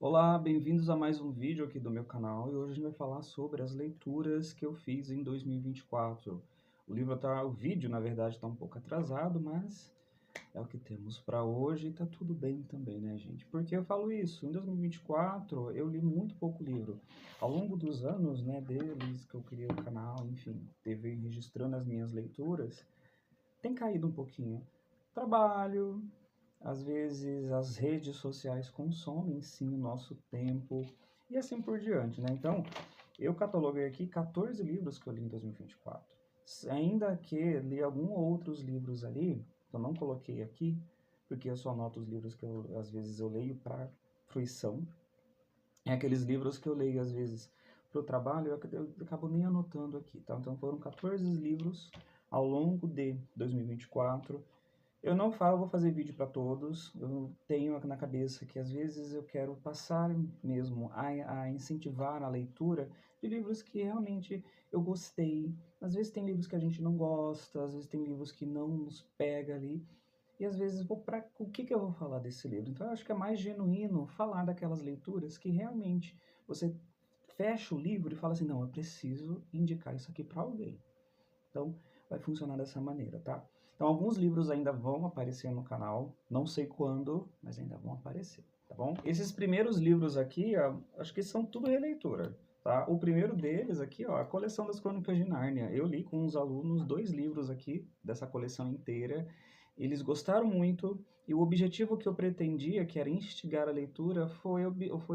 Olá, bem-vindos a mais um vídeo aqui do meu canal e hoje a gente vai falar sobre as leituras que eu fiz em 2024. O vídeo na verdade está um pouco atrasado, mas é o que temos para hoje e tá tudo bem também, né, gente? Por que eu falo isso? Em 2024 eu li muito pouco livro. Ao longo dos anos, né, desde que eu criei o canal, enfim, teve registrando as minhas leituras, tem caído um pouquinho. Trabalho, às vezes as redes sociais consomem sim o nosso tempo e assim por diante, né? Então, eu cataloguei aqui 14 livros que eu li em 2024. Ainda que li alguns outros livros ali, que eu não coloquei aqui, porque eu só anoto os livros que às vezes eu leio para fruição. É aqueles livros que eu leio às vezes para o trabalho, eu acabo nem anotando aqui, tá? Então foram 14 livros ao longo de 2024. Eu não falo, vou fazer vídeo para todos. Eu tenho na cabeça que às vezes eu quero passar mesmo a incentivar a leitura de livros que realmente eu gostei. Às vezes tem livros que a gente não gosta, às vezes tem livros que não nos pega ali. E às vezes vou para o que eu vou falar desse livro. Então eu acho que é mais genuíno falar daquelas leituras que realmente você fecha o livro e fala assim, não, eu preciso indicar isso aqui para alguém. Então, vai funcionar dessa maneira, tá? Então, alguns livros ainda vão aparecer no canal, não sei quando, mas ainda vão aparecer, tá bom? Esses primeiros livros aqui, ó, acho que são tudo releitura, tá? O primeiro deles aqui, ó, a coleção das Crônicas de Nárnia. Eu li com os alunos 2 livros aqui dessa coleção inteira. Eles gostaram muito e o objetivo que eu pretendia, que era instigar a leitura, foi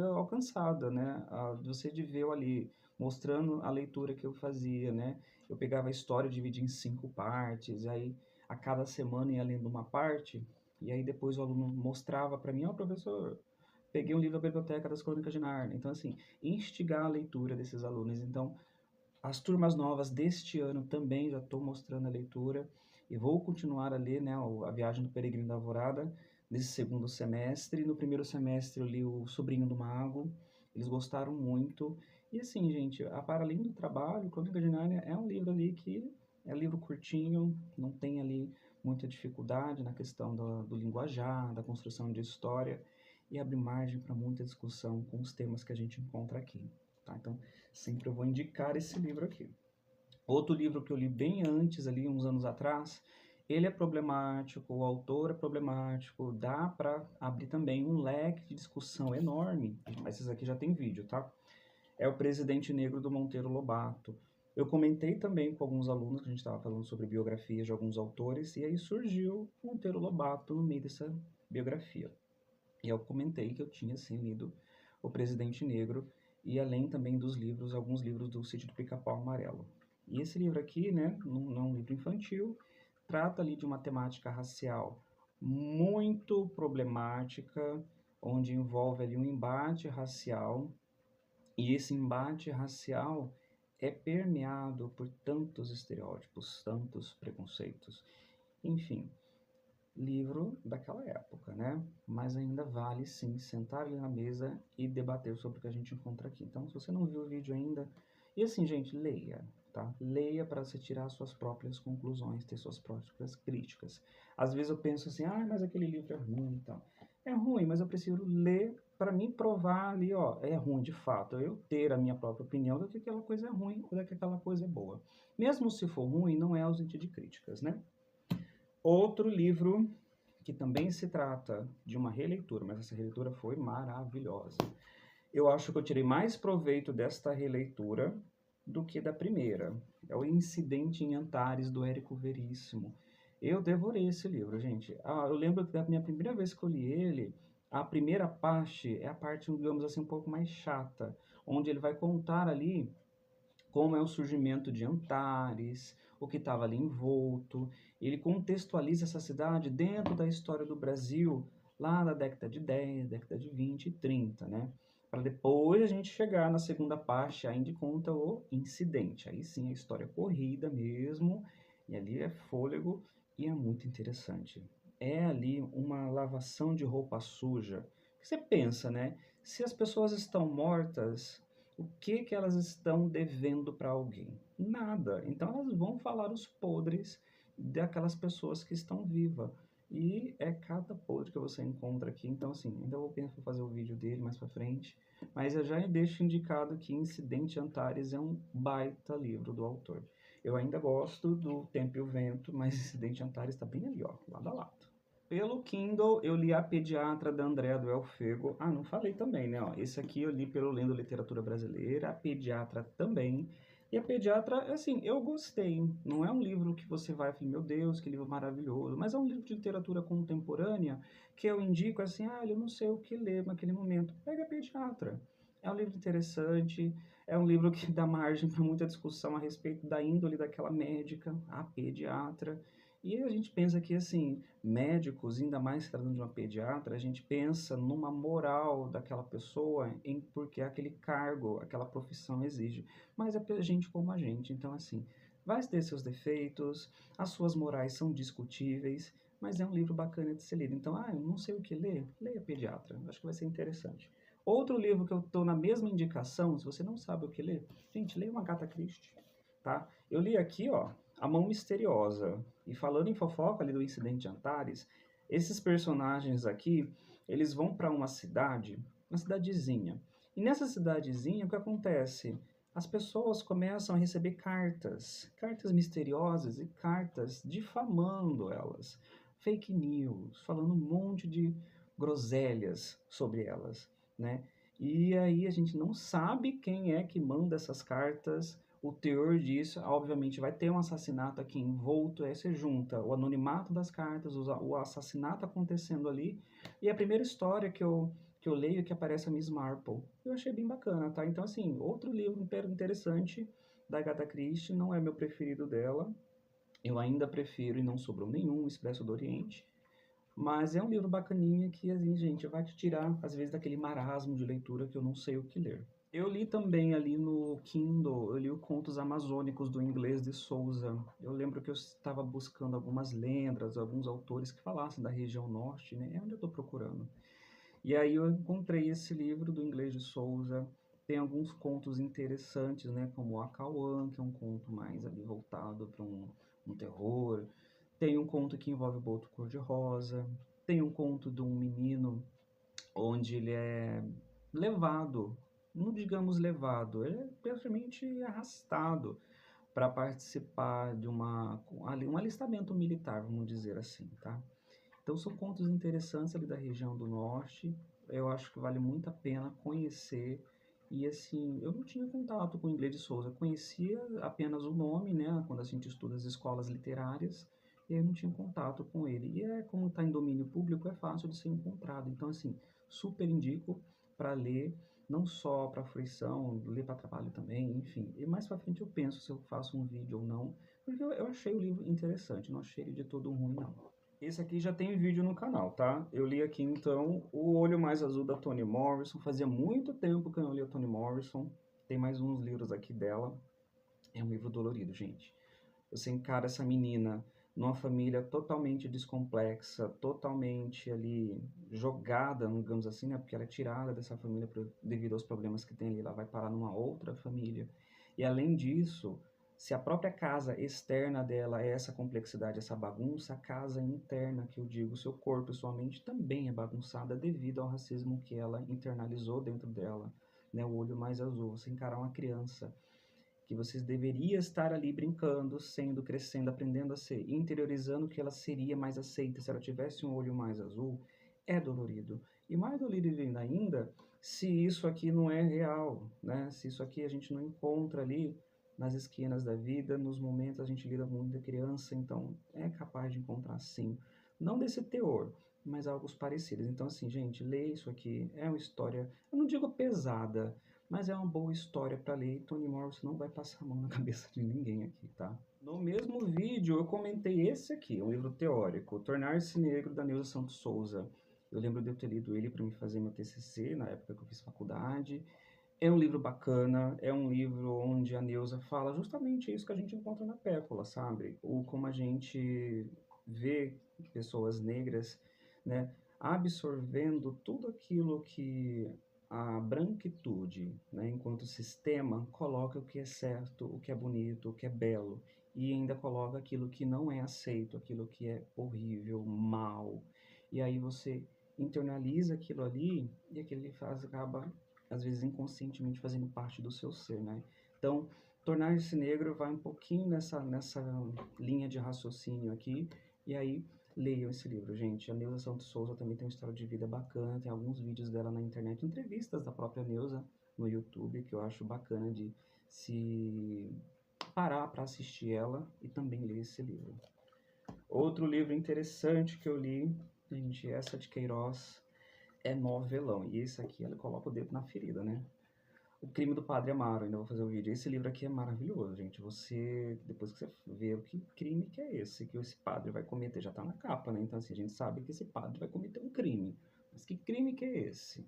alcançado, né? Você de ver ali, mostrando a leitura que eu fazia, né? Eu pegava a história, dividia em 5 partes, aí a cada semana ia lendo uma parte, e aí depois o aluno mostrava para mim, ó, professor, peguei um livro da Biblioteca das Crônicas de Nárnia. Então, assim, instigar a leitura desses alunos. Então, as turmas novas deste ano também já estou mostrando a leitura e vou continuar a ler, né, a Viagem do Peregrino da Alvorada nesse segundo semestre. No primeiro semestre eu li o Sobrinho do Mago, eles gostaram muito. E assim, gente, para além do trabalho, Crônica de Nárnia é um livro ali que é um livro curtinho, não tem ali muita dificuldade na questão do linguajar, da construção de história e abre margem para muita discussão com os temas que a gente encontra aqui. Tá? Então, sempre eu vou indicar esse livro aqui. Outro livro que eu li bem antes, ali, uns anos atrás, ele é problemático, o autor é problemático, dá para abrir também um leque de discussão enorme, mas esses aqui já tem vídeo, tá? É O Presidente Negro do Monteiro Lobato. Eu comentei também com alguns alunos que a gente estava falando sobre biografias de alguns autores, e aí surgiu Monteiro Lobato no meio dessa biografia. E eu comentei que eu tinha, sim, lido O Presidente Negro, e além também dos livros, alguns livros do Sítio do Pica-Pau Amarelo. E esse livro aqui, né, não é um livro infantil, trata ali de uma temática racial muito problemática, onde envolve ali um embate racial, e esse embate racial é permeado por tantos estereótipos, tantos preconceitos, enfim, livro daquela época, né? Mas ainda vale sim sentar ali na mesa e debater sobre o que a gente encontra aqui. Então, se você não viu o vídeo ainda, e assim, gente, leia, tá? Leia para você tirar suas próprias conclusões, ter suas próprias críticas. Às vezes eu penso assim, ah, mas aquele livro é ruim e tal. É ruim, mas eu preciso ler para me provar ali, ó, é ruim de fato. Eu ter a minha própria opinião do que aquela coisa é ruim ou do que aquela coisa é boa. Mesmo se for ruim, não é ausente de críticas, né? Outro livro que também se trata de uma releitura, mas essa releitura foi maravilhosa. Eu acho que eu tirei mais proveito desta releitura do que da primeira. É O Incidente em Antares, do Érico Veríssimo. Eu devorei esse livro, gente. Eu lembro que da minha primeira vez que eu li ele, a primeira parte é a parte, digamos assim, um pouco mais chata, onde ele vai contar ali como é o surgimento de Antares, o que estava ali envolto. Ele contextualiza essa cidade dentro da história do Brasil, lá na década de 10, década de 20 e 30, né? Para depois a gente chegar na segunda parte, ainda conta o incidente. Aí sim, a história corrida mesmo, e ali é fôlego e é muito interessante. É ali uma lavação de roupa suja. Você pensa, né? Se as pessoas estão mortas, o que que elas estão devendo para alguém? Nada. Então elas vão falar os podres daquelas pessoas que estão vivas. E é cada podre que você encontra aqui. Então, assim, ainda vou pensar em fazer o vídeo dele mais pra frente. Mas eu já deixo indicado que Incidente Antares é um baita livro do autor. Eu ainda gosto do Tempo e o Vento, mas Incidente Antares tá bem ali, ó, lado a lado. Pelo Kindle, eu li A Pediatra, da Andréa do Elfego. Ah, não falei também, né? Ó, esse aqui eu li pelo Lendo Literatura Brasileira, A Pediatra também. E A Pediatra, assim, eu gostei. Não é um livro que você vai falar, meu Deus, que livro maravilhoso. Mas é um livro de literatura contemporânea que eu indico assim, ah, eu não sei o que ler naquele momento. Pega A Pediatra. É um livro interessante, é um livro que dá margem para muita discussão a respeito da índole daquela médica, a pediatra. E a gente pensa que, assim, médicos, ainda mais se tratando de uma pediatra, a gente pensa numa moral daquela pessoa em porque aquele cargo, aquela profissão exige. Mas é gente como a gente. Então, assim, vai ter seus defeitos, as suas morais são discutíveis, mas é um livro bacana de ser lido. Então, ah, eu não sei o que ler, leia Pediatra. Acho que vai ser interessante. Outro livro que eu estou na mesma indicação, se você não sabe o que ler, gente, leia uma Agatha Christie, tá? Eu li aqui, ó, A Mão Misteriosa. E falando em fofoca ali do Incidente de Antares, esses personagens aqui, eles vão para uma cidadezinha. E nessa cidadezinha, o que acontece? As pessoas começam a receber cartas, cartas misteriosas e cartas difamando elas, fake news, falando um monte de groselhas sobre elas, né? E aí a gente não sabe quem é que manda essas cartas, o teor disso, obviamente vai ter um assassinato aqui envolto, aí você junta o anonimato das cartas, o assassinato acontecendo ali, e a primeira história que eu leio é que aparece a Miss Marple. Eu achei bem bacana, tá? Então, assim, outro livro interessante da Agatha Christie, não é meu preferido dela, eu ainda prefiro, e não sobrou nenhum, o Expresso do Oriente, mas é um livro bacaninha que, assim, gente, vai te tirar, às vezes, daquele marasmo de leitura que eu não sei o que ler. Eu li também ali no Kindle, eu li o Contos Amazônicos do Inglês de Souza. Eu lembro que eu estava buscando algumas lendas, alguns autores que falassem da região norte, né? É onde eu estou procurando. E aí eu encontrei esse livro do Inglês de Souza. Tem alguns contos interessantes, né? Como o Acauã, que é um conto mais ali voltado para um terror. Tem um conto que envolve o Boto Cor-de-Rosa. Tem um conto de um menino onde ele é levado, não digamos levado, ele é praticamente arrastado para participar de um alistamento militar, vamos dizer assim, tá? Então são contos interessantes ali da região do norte, eu acho que vale muito a pena conhecer. E assim, eu não tinha contato com o Inglês de Souza, eu conhecia apenas o nome, né, quando a gente estuda as escolas literárias, e eu não tinha contato com ele. E como está em domínio público, é fácil de ser encontrado. Então, assim, super indico para ler, não só para fruição, ler para trabalho também, enfim. E mais para frente eu penso se eu faço um vídeo ou não, porque eu achei o livro interessante, não achei ele de todo ruim, não. Esse aqui já tem vídeo no canal, tá? Eu li aqui então O Olho Mais Azul da Toni Morrison. Fazia muito tempo que eu não li a Toni Morrison. Tem mais uns livros aqui dela. É um livro dolorido, gente. Você encara essa menina numa família totalmente descomplexa, totalmente ali jogada, digamos assim, né? Porque ela é tirada dessa família devido aos problemas que tem ali. Ela vai parar numa outra família. E além disso, se a própria casa externa dela é essa complexidade, essa bagunça, a casa interna, que eu digo, seu corpo e sua mente também é bagunçada devido ao racismo que ela internalizou dentro dela, né? O olho mais azul. Você encarar uma criança que você deveria estar ali brincando, sendo, crescendo, aprendendo a ser, interiorizando que ela seria mais aceita se ela tivesse um olho mais azul, é dolorido. E mais dolorido ainda se isso aqui não é real, né? Se isso aqui a gente não encontra ali nas esquinas da vida, nos momentos a gente lida com muita criança, então é capaz de encontrar sim. Não desse teor, mas algo parecidos. Então, assim, gente, lê isso aqui. É uma história, eu não digo pesada, mas é uma boa história para ler e Toni Morrison não vai passar a mão na cabeça de ninguém aqui, tá? No mesmo vídeo eu comentei esse aqui, um livro teórico, Tornar-se Negro, da Neuza Santos Souza. Eu lembro de eu ter lido ele para me fazer meu TCC, na época que eu fiz faculdade. É um livro bacana, é um livro onde a Neuza fala justamente isso que a gente encontra na Pécula, sabe? O como a gente vê pessoas negras, né, absorvendo tudo aquilo que a branquitude, né, enquanto sistema, coloca o que é certo, o que é bonito, o que é belo. e ainda coloca aquilo que não é aceito, aquilo que é horrível, mal. E aí você internaliza aquilo ali e aquilo que faz acaba, às vezes, inconscientemente fazendo parte do seu ser, né? Então, Tornar-se Negro vai um pouquinho nessa linha de raciocínio aqui, e aí leiam esse livro, gente. A Neuza Santos Souza também tem uma história de vida bacana, tem alguns vídeos dela na internet, entrevistas da própria Neuza no YouTube, que eu acho bacana de se parar para assistir ela e também ler esse livro. Outro livro interessante que eu li, gente, essa de Queiroz é novelão. E esse aqui ela coloca o dedo na ferida, né? O Crime do Padre Amaro, ainda vou fazer o vídeo. Esse livro aqui é maravilhoso, gente. Você, depois que você vê o que crime que é esse que esse padre vai cometer, já tá na capa, né? Então, assim, a gente sabe que esse padre vai cometer um crime. Mas que crime que é esse?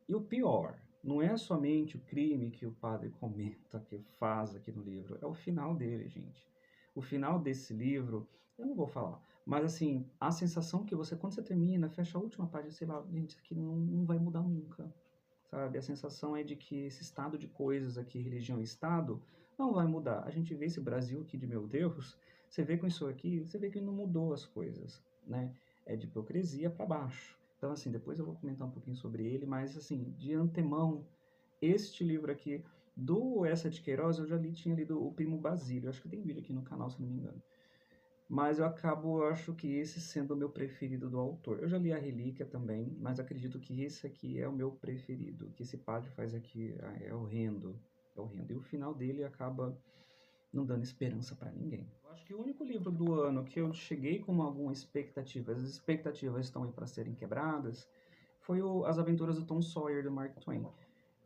E o pior, não é somente o crime que o padre comenta, que faz aqui no livro, é o final dele, gente. O final desse livro, eu não vou falar, mas assim, a sensação que você, quando você termina, fecha a última página, sei lá, gente, isso aqui não vai mudar nunca, sabe? A sensação é de que esse estado de coisas aqui, religião e Estado, não vai mudar. A gente vê esse Brasil aqui de meu Deus, você vê com isso aqui, você vê que não mudou as coisas, né? É de hipocrisia para baixo. Então, assim, depois eu vou comentar um pouquinho sobre ele, mas, assim, de antemão, este livro aqui, do Essa de Queiroz, eu já li, tinha lido O Primo Basílio, acho que tem vídeo aqui no canal, se não me engano. Mas eu acabo, eu acho que esse sendo o meu preferido do autor. Eu já li A Relíquia também, mas acredito que esse aqui é o meu preferido. O que esse padre faz aqui é horrendo, é horrendo. E o final dele acaba não dando esperança para ninguém. Eu acho que o único livro do ano que eu cheguei com alguma expectativa, as expectativas estão aí para serem quebradas, foi As Aventuras do Tom Sawyer, do Mark Twain.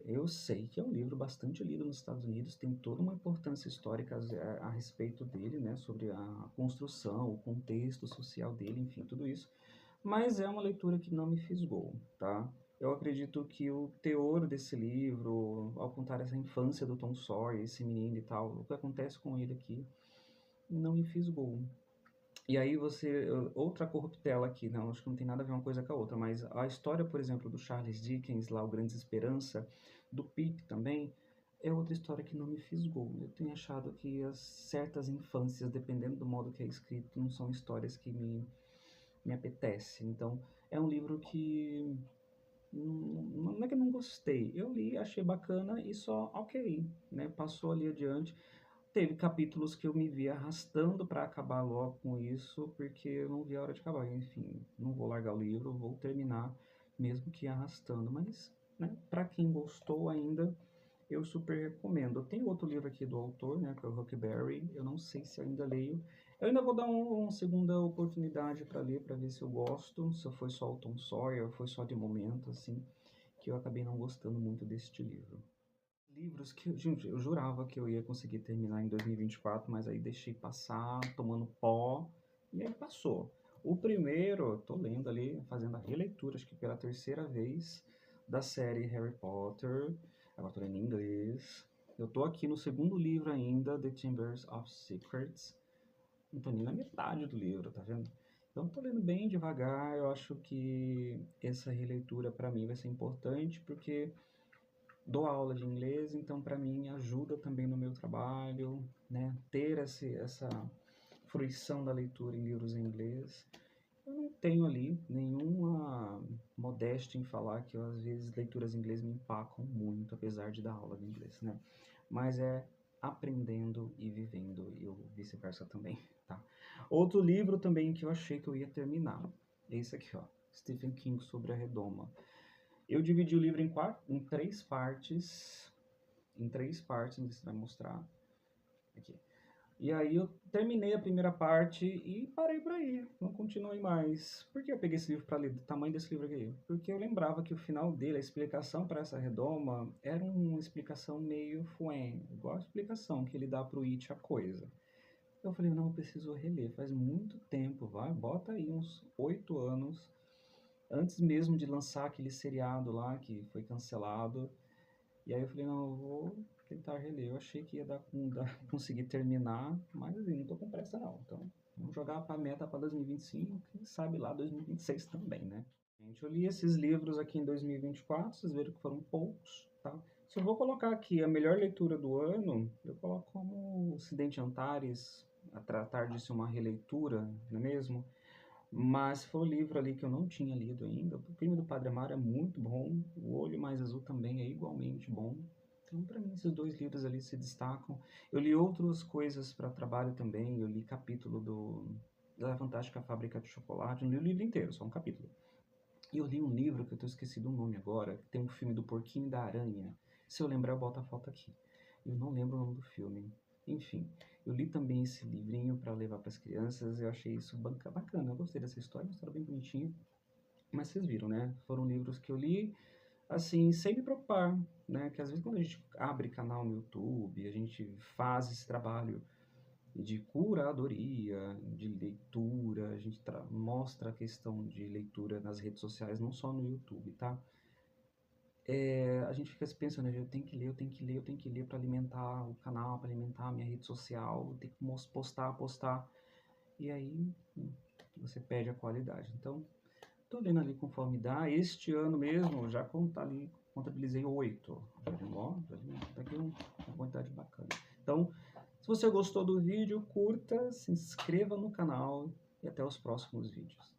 Eu sei que é um livro bastante lido nos Estados Unidos, tem toda uma importância histórica a respeito dele, né, sobre a construção, o contexto social dele, enfim, tudo isso. Mas é uma leitura que não me fisgou, tá? Eu acredito que o teor desse livro, ao contar essa infância do Tom Sawyer, esse menino e tal, o que acontece com ele aqui, não me fisgou. E aí você, outra corruptela aqui, não, acho que não tem nada a ver uma coisa com a outra, mas a história, por exemplo, do Charles Dickens, lá, O Grande Esperança, do Pip também, é outra história que não me fisgou. Eu tenho achado que as certas infâncias, dependendo do modo que é escrito, não são histórias que me apetecem. Então, é um livro que não é que eu não gostei, eu li, achei bacana e só ok, né? Passou ali adiante. Teve capítulos que eu me vi arrastando para acabar logo com isso, porque eu não vi a hora de acabar. Enfim, não vou largar o livro, vou terminar, mesmo que arrastando. Mas, né, para quem gostou ainda, eu super recomendo. Tem outro livro aqui do autor, né, que é o Huckleberry. Eu não sei se ainda leio. Eu ainda vou dar uma segunda oportunidade para ler, para ver se eu gosto, se foi só o Tom Sawyer, ou foi só de momento, assim, que eu acabei não gostando muito deste livro. Livros que, gente, eu jurava que eu ia conseguir terminar em 2024, mas aí deixei passar, tomando pó, e aí passou. O primeiro, tô lendo ali, fazendo a releitura, acho que pela terceira vez, da série Harry Potter. Agora tô lendo em inglês. Eu tô aqui no segundo livro ainda, The Chambers of Secrets. Não tô nem na metade do livro, tá vendo? Então tô lendo bem devagar, eu acho que essa releitura para mim vai ser importante, porque dou aula de inglês, então para mim ajuda também no meu trabalho, né? Ter essa fruição da leitura em livros em inglês. Eu não tenho ali nenhuma modéstia em falar que às vezes leituras em inglês me empacam muito, apesar de dar aula de inglês, né? Mas é aprendendo e vivendo, e o vice-versa também, tá? Outro livro também que eu achei que eu ia terminar, é esse aqui, ó, Stephen King, Sobre a Redoma. Eu dividi o livro em três partes. Em três partes, não sei se vai mostrar. Aqui. E aí eu terminei a primeira parte e parei por aí. Não continuei mais. Por que eu peguei esse livro para ler? Do tamanho desse livro aqui? Porque eu lembrava que o final dele, a explicação para essa redoma, era uma explicação meio fuém. Igual a explicação que ele dá pro It a coisa. Eu falei, não, eu preciso reler. Faz muito tempo, vai. Bota aí uns 8 anos antes mesmo de lançar aquele seriado lá que foi cancelado. E aí eu falei, não, eu vou tentar reler. Eu achei que ia conseguir terminar, mas assim, não tô com pressa não. Então, vamos jogar a meta para 2025, quem sabe lá 2026 também, né? Gente, eu li esses livros aqui em 2024, vocês viram que foram poucos, tá? Se eu vou colocar aqui a melhor leitura do ano, eu coloco como Ocidente Antares, A Tratar de Ser uma Releitura, não é mesmo? Mas foi o livro ali que eu não tinha lido ainda. O Crime do Padre Amaro é muito bom, O Olho Mais Azul também é igualmente bom. Então, para mim, esses dois livros ali se destacam. Eu li outras coisas para trabalho também, eu li capítulo da Fantástica Fábrica de Chocolate, não li o livro inteiro, só um capítulo. E eu li um livro que eu tô esquecido o nome agora, que tem um filme do Porquinho e da Aranha. Se eu lembrar, eu boto a foto aqui. Eu não lembro o nome do filme. Enfim, eu li também esse livrinho para levar para as crianças. Eu achei isso bacana. Eu gostei dessa história, uma história bem bonitinha. Mas vocês viram, né? Foram livros que eu li, assim, sem me preocupar, né? Que às vezes quando a gente abre canal no YouTube, a gente faz esse trabalho de curadoria, de leitura, a gente mostra a questão de leitura nas redes sociais, não só no YouTube, tá? A gente fica pensando, eu tenho que ler, eu tenho que ler, eu tenho que ler para alimentar o canal, para alimentar a minha rede social, eu tenho que postar, e aí você perde a qualidade. Então, tô lendo ali conforme dá. Este ano mesmo, já ali, contabilizei 8. Já li até que uma quantidade bacana. Então, se você gostou do vídeo, curta, se inscreva no canal e até os próximos vídeos.